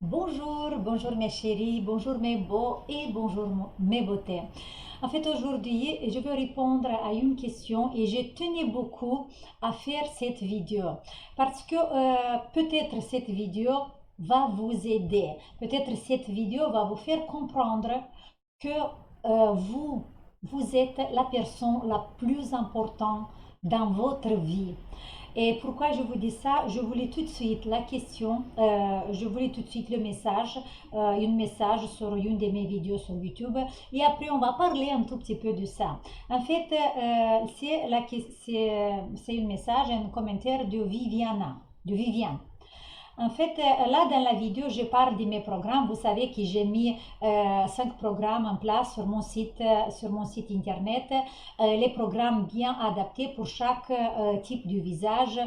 Bonjour, bonjour mes chéris, bonjour mes beaux et bonjour mes beautés. En fait, aujourd'hui, je veux répondre à une question et je tenais beaucoup à faire cette vidéo parce que peut-être cette vidéo va vous aider. Peut-être cette vidéo va vous faire comprendre que vous êtes la personne la plus importante dans votre vie. Et pourquoi je vous dis ça? Je voulais tout de suite la question, je voulais tout de suite le message, un message sur une de mes vidéos sur YouTube. Et après, on va parler un tout petit peu de ça. En fait, c'est un message, un commentaire de Viviane. En fait, là, dans la vidéo, je parle de mes programmes. Vous savez que j'ai mis 5 programmes en place sur mon site internet. Les programmes bien adaptés pour chaque type de visage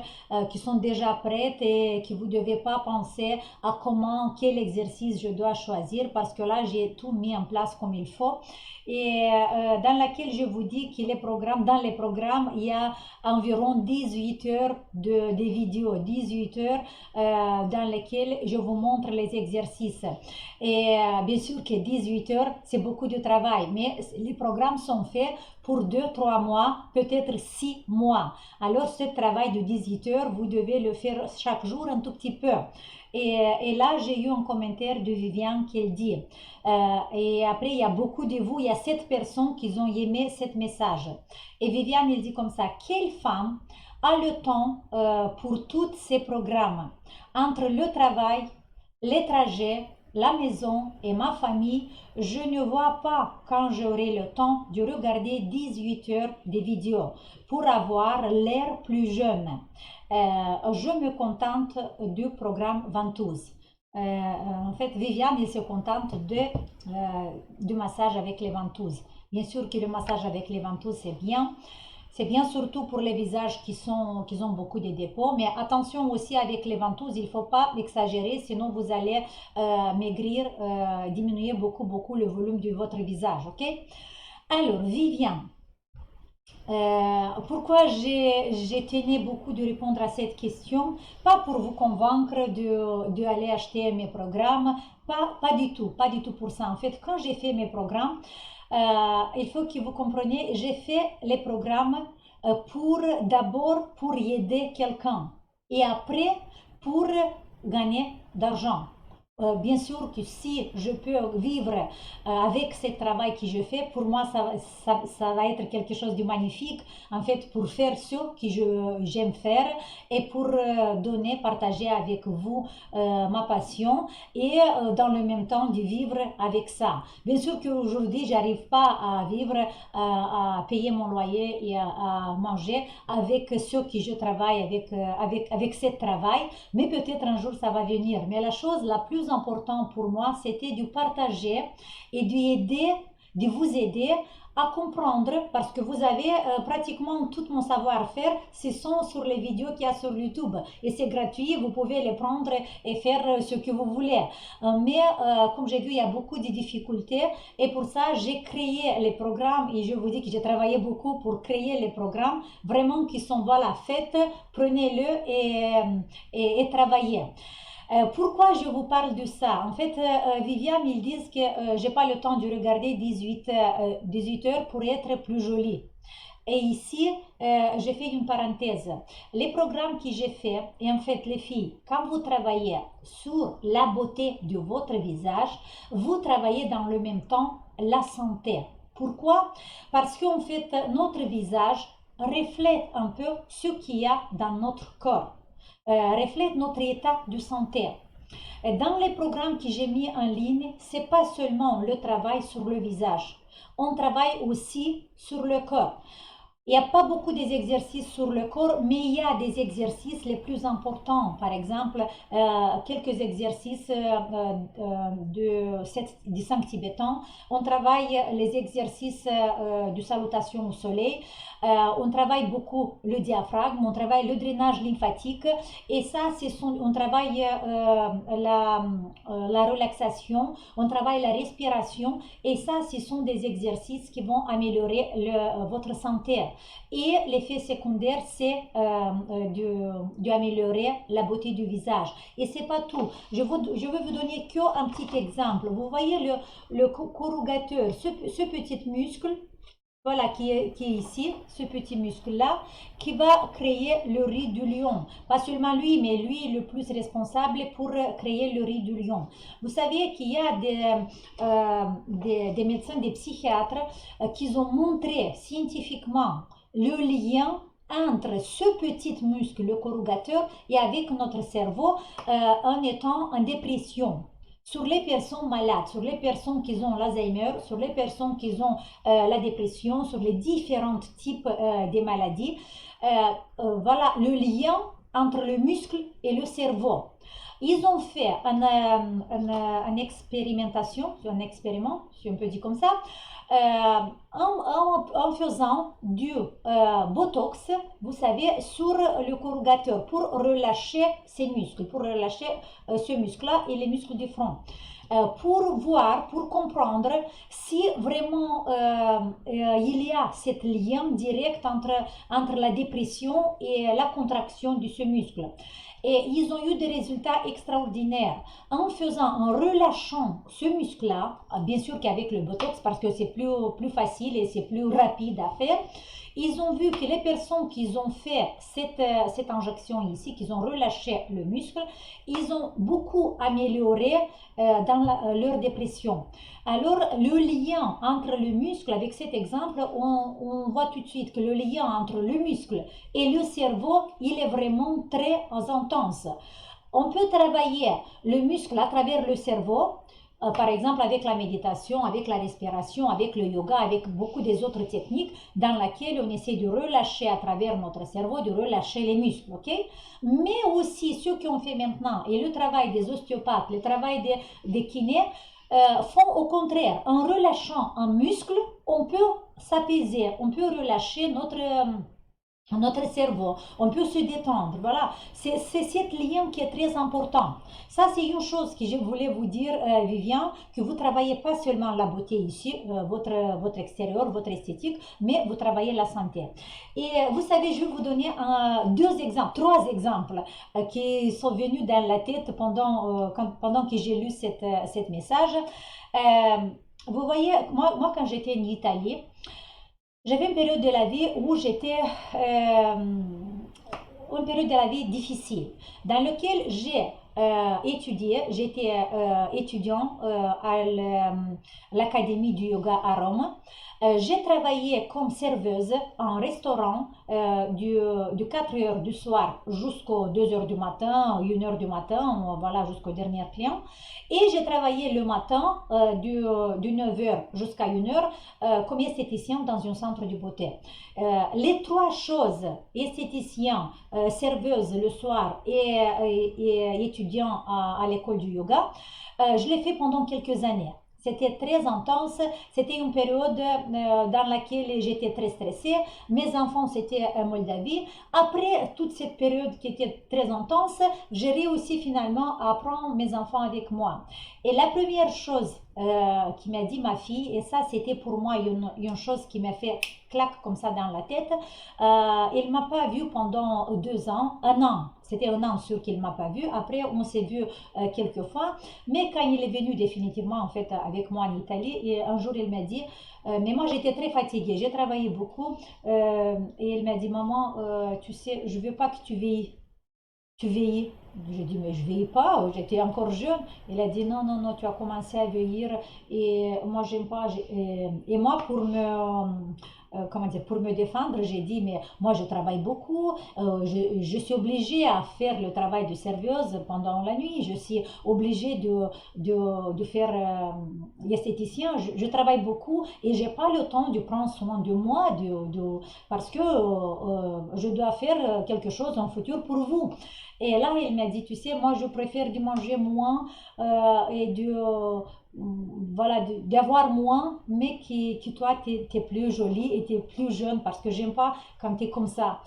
qui sont déjà prêts et que vous ne devez pas penser à quel exercice je dois choisir parce que là, j'ai tout mis en place comme il faut. Et dans laquelle je vous dis que dans les programmes, il y a environ 18 heures de vidéos, 18 heures dans lesquelles je vous montre les exercices. Et bien sûr que 18 heures, c'est beaucoup de travail, mais les programmes sont faits pour 2, 3 mois, peut-être 6 mois. Alors ce travail de 18 heures, vous devez le faire chaque jour un tout petit peu. Et là, j'ai eu un commentaire de Viviane qui dit, et après, il y a beaucoup de vous, il y a 7 personnes qui ont aimé ce message. Et Viviane, elle dit comme ça, quelle femme a le temps pour tous ces programmes? Entre le travail, les trajets, la maison et ma famille, je ne vois pas quand j'aurai le temps de regarder 18 heures de vidéos pour avoir l'air plus jeune. Je me contente du programme Ventouse. En fait, Viviane, elle se contente du massage avec les ventouses. Bien sûr que le massage avec les ventouses, c'est bien. C'est bien surtout pour les visages qui ont beaucoup de dépôts, mais attention aussi avec les ventouses, il ne faut pas exagérer, sinon vous allez maigrir, diminuer beaucoup le volume de votre visage, ok? Alors, Viviane, pourquoi j'ai tenu beaucoup de répondre à cette question? Pas pour vous convaincre de aller acheter mes programmes, pas du tout, pas du tout pour ça. En fait, quand j'ai fait mes programmes, il faut que vous compreniez, j'ai fait les programmes d'abord pour aider quelqu'un et après pour gagner d'argent. Bien sûr que si je peux vivre avec ce travail que je fais, pour moi, ça va être quelque chose de magnifique, en fait, pour faire ce que j'aime faire et pour donner, partager avec vous ma passion et dans le même temps de vivre avec ça. Bien sûr qu'aujourd'hui, j'arrive pas à vivre, à payer mon loyer et à manger avec ce que je travaille, avec ce travail, mais peut-être un jour ça va venir. Mais la chose la plus importante pour moi, c'était de partager et de vous aider à comprendre parce que vous avez pratiquement tout mon savoir-faire, ce sont sur les vidéos qu'il y a sur YouTube et c'est gratuit, vous pouvez les prendre et faire ce que vous voulez. Mais comme j'ai vu, il y a beaucoup de difficultés et pour ça, j'ai créé les programmes et je vous dis que j'ai travaillé beaucoup pour créer les programmes vraiment qui sont, voilà, faites, prenez-le et travaillez. Pourquoi je vous parle de ça? En fait, Viviane, ils disent que j'ai pas le temps de regarder 18 heures pour être plus jolie. Et ici, j'ai fait une parenthèse. Les programmes que j'ai fait, et en fait, les filles, quand vous travaillez sur la beauté de votre visage, vous travaillez dans le même temps la santé. Pourquoi? Parce qu'en fait, notre visage reflète un peu ce qu'il y a dans notre corps, reflète notre état de santé. Dans les programmes que j'ai mis en ligne, c'est pas seulement le travail sur le visage. On travaille aussi sur le corps. Il n'y a pas beaucoup d'exercices sur le corps, mais il y a des exercices les plus importants. Par exemple, quelques exercices du 5 tibétain. On travaille les exercices de salutation au soleil. On travaille beaucoup le diaphragme, on travaille le drainage lymphatique. Et ça, on travaille la relaxation, on travaille la respiration. Et ça, ce sont des exercices qui vont améliorer votre santé. Et l'effet secondaire, c'est d'améliorer la beauté du visage. Et c'est pas tout. Je vais vous donner qu'un petit exemple. Vous voyez le corrugateur, ce petit muscle, voilà, qui est ici, ce petit muscle-là, qui va créer le riz du lion. Pas seulement lui, mais lui est le plus responsable pour créer le riz du lion. Vous savez qu'il y a des médecins, des psychiatres qui ont montré scientifiquement le lien entre ce petit muscle, le corrugateur, et avec notre cerveau en étant en dépression. Sur les personnes malades, sur les personnes qui ont l'Alzheimer, sur les personnes qui ont la dépression, sur les différents types de maladies. Voilà le lien entre le muscle et le cerveau. Ils ont fait une expérimentation, un expériment, si on peut dire comme ça, en faisant du botox, vous savez, sur le corrugateur pour relâcher ces muscles, pour relâcher ce muscle-là et les muscles du front. Pour voir, pour comprendre si vraiment il y a ce lien direct entre la dépression et la contraction de ce muscle. Et ils ont eu des résultats extraordinaires en faisant, en relâchant ce muscle-là, bien sûr qu'avec le botox parce que c'est plus facile et c'est plus rapide à faire. Ils ont vu que les personnes qui ont fait cette injection ici, qui ont relâché le muscle, ils ont beaucoup amélioré dans leur dépression. Alors, le lien entre le muscle, avec cet exemple, on voit tout de suite que le lien entre le muscle et le cerveau, il est vraiment très intense. On peut travailler le muscle à travers le cerveau, par exemple avec la méditation, avec la respiration, avec le yoga, avec beaucoup des autres techniques dans lesquelles on essaie de relâcher à travers notre cerveau, de relâcher les muscles, ok? Mais aussi ceux qui ont fait maintenant, et le travail des ostéopathes, le travail des kinés, font au contraire, en relâchant un muscle, on peut s'apaiser, on peut relâcher notre cerveau, on peut se détendre, voilà, c'est ce lien qui est très important. Ça, c'est une chose que je voulais vous dire, Viviane, que vous travaillez pas seulement la beauté ici, votre extérieur, votre esthétique, mais vous travaillez la santé. Et vous savez, je vais vous donner trois exemples qui sont venus dans la tête pendant que j'ai lu cette message. Vous voyez, moi quand j'étais en Italie, j'avais une période de la vie où j'étais une période de la vie difficile, dans laquelle j'ai étudié, j'étais étudiant à l'Académie du yoga à Rome. J'ai travaillé comme serveuse en restaurant de 4 heures du soir jusqu'aux 2 heures du matin, 1 heure du matin, voilà, jusqu'au dernier client. Et j'ai travaillé le matin de 9 heures jusqu'à 1 heure comme esthéticien dans un centre de beauté. Les trois choses, esthéticien, serveuse le soir et étudiant à l'école du yoga, je l'ai fait pendant quelques années. C'était très intense, c'était une période dans laquelle j'étais très stressée. Mes enfants, c'était en Moldavie. Après toute cette période qui était très intense, j'ai réussi finalement à prendre mes enfants avec moi. Et la première chose qui m'a dit ma fille, et ça c'était pour moi une chose qui m'a fait claque comme ça dans la tête, il ne m'a pas vue pendant 2 ans, un an. C'était un an sûr qu'il ne m'a pas vue. Après, on s'est vu quelques fois. Mais quand il est venu définitivement en fait avec moi en Italie, et un jour il m'a dit, mais moi j'étais très fatiguée, j'ai travaillé beaucoup, et il m'a dit, maman, tu sais, je veux pas que tu vieillis. Tu vieillis. J'ai dit, mais je vieillis pas, j'étais encore jeune. Il a dit, non, non, non, tu as commencé à vieillir et moi, j'aime pas. Et moi, comment dire, pour me défendre, j'ai dit, mais moi, je travaille beaucoup, je suis obligée à faire le travail de serveuse pendant la nuit, je suis obligée de faire l'esthéticien, je travaille beaucoup et j'ai pas le temps de prendre soin de moi, parce que je dois faire quelque chose en futur pour vous. Et là, il m'a dit, tu sais, moi, je préfère de manger moins et voilà, d'avoir moins, mais que toi, tu es plus jolie et tu es plus jeune parce que j'aime pas quand tu es comme ça.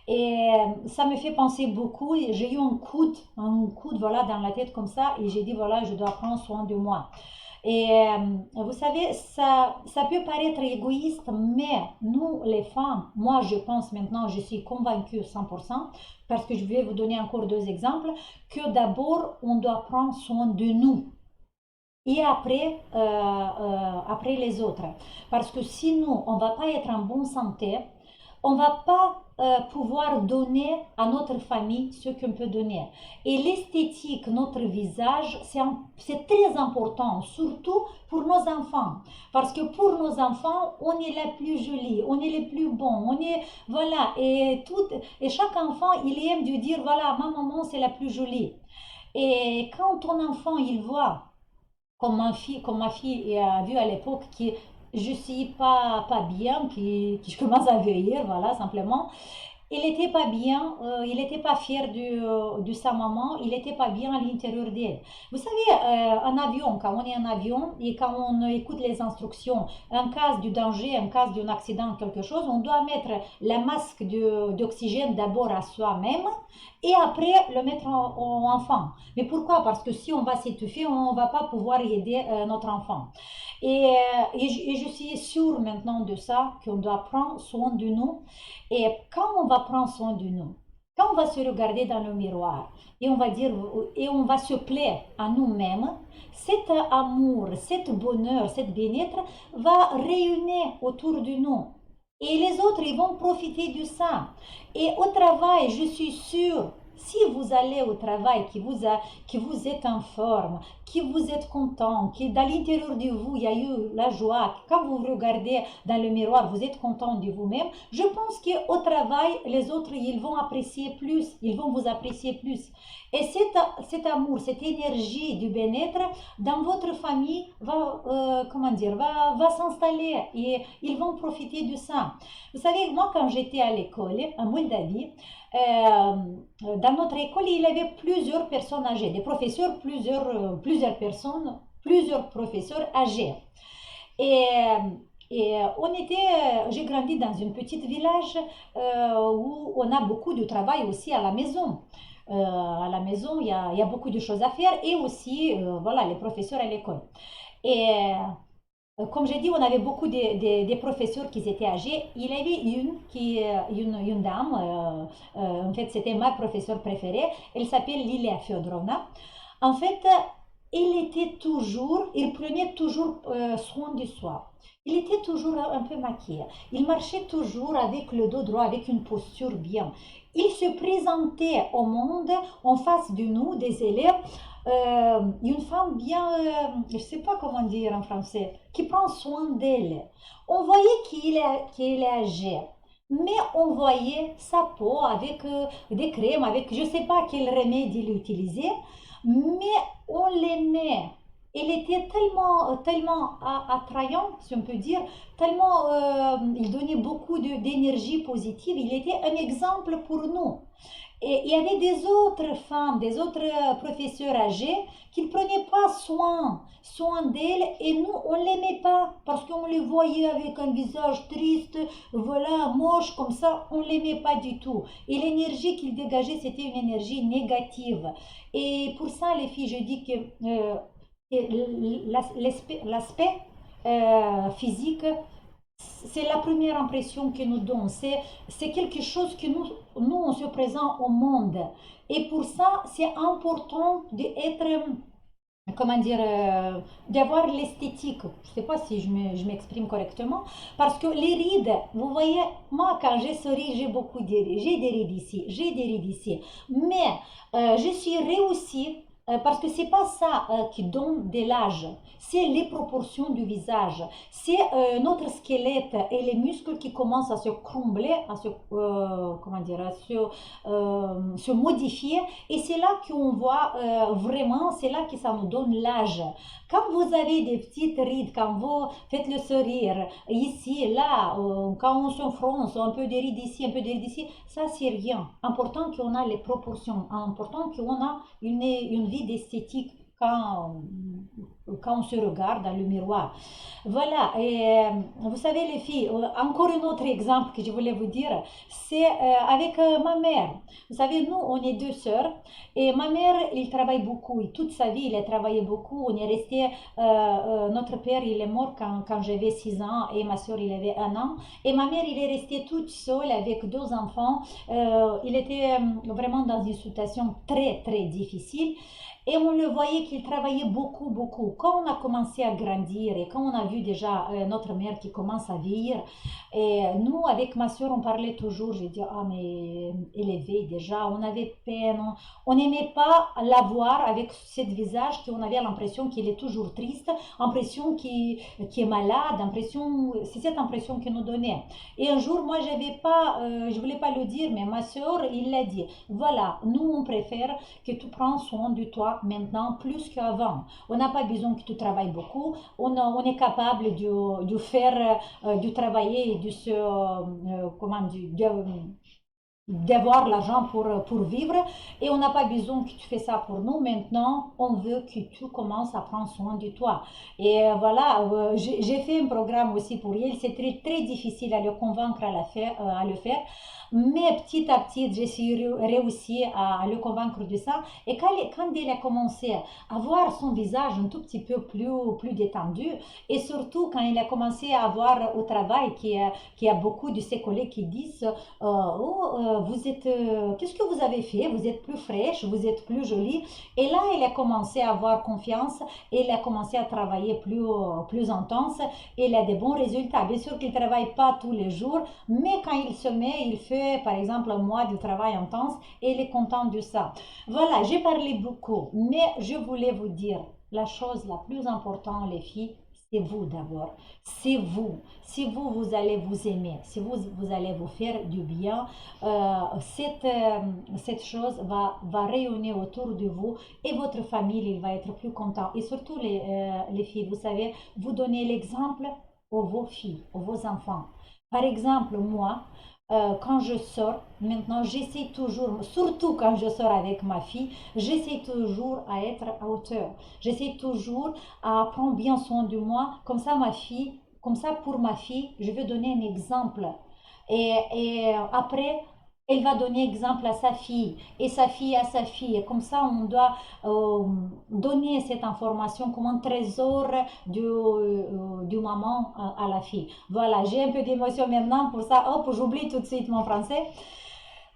Et ça me fait penser beaucoup. J'ai eu un coup voilà, dans la tête comme ça et j'ai dit, voilà, je dois prendre soin de moi. Et vous savez, ça peut paraître égoïste, mais nous, les femmes, moi, je pense maintenant, je suis convaincue 100%, parce que je vais vous donner encore deux exemples, que d'abord, on doit prendre soin de nous et après les autres. Parce que sinon, on ne va pas être en bonne santé, on ne va pas pouvoir donner à notre famille ce qu'on peut donner. Et l'esthétique, notre visage, c'est très important, surtout pour nos enfants. Parce que pour nos enfants, on est la plus jolie, on est les plus bons, on est, voilà, et chaque enfant, il aime de dire, voilà, ma maman, c'est la plus jolie. Et quand ton enfant, il voit comme ma fille a vu à l'époque, que je suis pas bien, qui je commence à vieillir, voilà, simplement. Il n'était pas bien, il n'était pas fier de sa maman, il n'était pas bien à l'intérieur d'elle. Vous savez, en avion, quand on est en avion et quand on écoute les instructions, en cas de danger, en cas d'un accident, quelque chose, on doit mettre la masque d'oxygène d'abord à soi-même et après le mettre en enfant. Mais pourquoi? Parce que si on va s'étouffer, on ne va pas pouvoir aider notre enfant. Et je suis sûre maintenant de ça, qu'on doit prendre soin de nous. Et quand on va prendre soin de nous, quand on va se regarder dans le miroir et on va dire et on va se plaire à nous-mêmes, cet amour, cet bonheur, cette bien-être va rayonner autour de nous. Et les autres, ils vont profiter de ça. Et au travail, je suis sûre, si vous allez au travail, que vous êtes en forme, que vous êtes content, que dans l'intérieur de vous, il y a eu la joie, que quand vous regardez dans le miroir, vous êtes content de vous-même, je pense qu'au travail, les autres, ils vont apprécier plus, ils vont vous apprécier plus. Et cet amour, cette énergie du bien-être dans votre famille comment dire, va s'installer et ils vont profiter de ça. Vous savez, moi, quand j'étais à l'école, à Moldavie, dans notre école, il y avait plusieurs personnes âgées, des professeurs, plusieurs personnes, plusieurs professeurs âgés. Et, j'ai grandi dans un petit village où on a beaucoup de travail aussi à la maison. À la maison, il y a beaucoup de choses à faire et aussi, voilà, les professeurs à l'école. Et comme j'ai dit, on avait beaucoup de professeurs qui étaient âgés. Il y avait une dame, en fait, c'était ma professeure préférée. Elle s'appelle Lilia Fyodorovna. En fait, il prenait toujours soin de soi. Il était toujours un peu maquillé. Il marchait toujours avec le dos droit, avec une posture bien. Il se présentait au monde en face de nous, des élèves, une femme bien, je ne sais pas comment dire en français, qui prend soin d'elle. On voyait qu'il est âgé, mais on voyait sa peau avec des crèmes, avec je ne sais pas quel remède il utilisait, mais on l'aimait. Il était tellement attrayant, si on peut dire, tellement il donnait beaucoup d'énergie positive. Il était un exemple pour nous. Et il y avait des autres femmes, des autres professeurs âgés qui ne prenaient pas soin d'elle et nous, on ne l'aimait pas parce qu'on les voyait avec un visage triste, voilà, moche, comme ça, on ne l'aimait pas du tout. Et l'énergie qu'il dégageait, c'était une énergie négative. Et pour ça, les filles, je dis que l'aspect physique, c'est la première impression que nous donne. C'est quelque chose que nous, on se présente au monde. Et pour ça, c'est important d'être, comment dire, d'avoir l'esthétique. Je ne sais pas si je m'exprime correctement. Parce que les rides, vous voyez, moi, quand j'ai souri, j'ai beaucoup de rides. J'ai des rides ici, j'ai des rides ici. Mais je suis réussie parce que c'est pas ça qui donne de l'âge, c'est les proportions du visage, c'est notre squelette et les muscles qui commencent à se crumbler, comment dire, se modifier, et c'est là qu'on voit vraiment, c'est là que ça nous donne l'âge. Quand vous avez des petites rides, quand vous faites le sourire, ici, là, quand on se fronce, un peu de rides ici, un peu de rides ici, ça c'est rien. Important qu'on a les proportions, important qu'on a une vie d'esthétique quand quand on se regarde dans le miroir. Voilà, et vous savez les filles, encore un autre exemple que je voulais vous dire, c'est avec ma mère. Vous savez, nous, on est deux sœurs et ma mère, il travaille beaucoup et toute sa vie, il a travaillé beaucoup. On est resté, notre père, il est mort quand j'avais 6 ans et ma soeur, il avait 1 an. Et ma mère, il est restée toute seule avec deux enfants. Il était vraiment dans une situation très, très difficile. Et on le voyait qu'il travaillait beaucoup, beaucoup. Quand on a commencé à grandir et quand on a vu déjà notre mère qui commence à vieillir, et nous, avec ma soeur, on parlait toujours, j'ai dit, ah, mais elle est vieille déjà, on avait peine, on n'aimait pas la voir avec ce visage qu'on avait l'impression qu'il est toujours triste, impression qu'il est malade, impression, c'est cette impression qu'il nous donnait. Et un jour, moi, j'avais pas, je voulais pas le dire, mais ma soeur, il l'a dit, voilà, nous, on préfère que tu prends soin de toi maintenant plus qu'avant. On n'a pas besoin que tu travailles beaucoup. On est capable de faire, de travailler et de se, comment dire, d'avoir l'argent pour vivre et on n'a pas besoin que tu fais ça pour nous. Maintenant, on veut que tu commences à prendre soin de toi. Et voilà, j'ai fait un programme aussi pour elle. C'est très, très difficile à le convaincre à le faire. Mais petit à petit, j'ai réussi à le convaincre de ça. Et quand elle a commencé à voir son visage un tout petit peu plus détendu, et surtout quand il a commencé à voir au travail qu'il y a beaucoup de ses collègues qui disent oh, vous êtes, qu'est-ce que vous avez fait? Vous êtes plus fraîche, vous êtes plus jolie. Et là, elle a commencé à avoir confiance et elle a commencé à travailler plus intense et elle a des bons résultats. Bien sûr qu'il ne travaille pas tous les jours, mais quand il se met, il fait par exemple un mois de travail intense et il est content de ça. Voilà, j'ai parlé beaucoup, mais je voulais vous dire la chose la plus importante, les filles, c'est vous d'abord. C'est vous. Si vous, vous allez vous aimer, si vous allez vous faire du bien, cette chose va rayonner autour de vous et votre famille, il va être plus content. Et surtout les filles, vous savez, vous donnez l'exemple aux vos filles, aux vos enfants. Par exemple, moi, quand je sors, maintenant, j'essaie toujours, surtout quand je sors avec ma fille, j'essaie toujours à être à hauteur. J'essaie toujours à prendre bien soin de moi. Comme ça, ma fille, comme ça, pour ma fille, je veux donner un exemple. Et après, elle va donner exemple à sa fille et sa fille à sa fille. Et comme ça, on doit donner cette information comme un trésor du maman à la fille. Voilà, j'ai un peu d'émotion maintenant pour ça. Hop, j'oublie tout de suite mon français.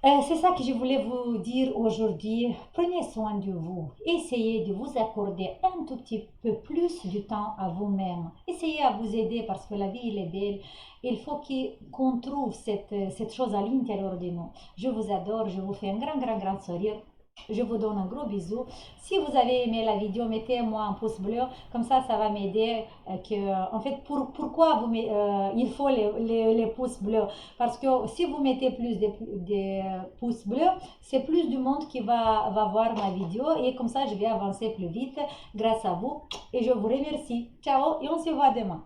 C'est ça que je voulais vous dire aujourd'hui. Prenez soin de vous. Essayez de vous accorder un tout petit peu plus de temps à vous-même. Essayez à vous aider parce que la vie, elle est belle. Il faut qu'on trouve cette chose à l'intérieur de nous. Je vous adore. Je vous fais un grand, grand, grand sourire. Je vous donne un gros bisou. Si vous avez aimé la vidéo, mettez-moi un pouce bleu. Comme ça va m'aider. En fait, pourquoi il faut les pouces bleus? Parce que si vous mettez plus de pouces bleus, c'est plus du monde qui va voir ma vidéo. Et comme ça, je vais avancer plus vite grâce à vous. Et je vous remercie. Ciao et on se voit demain.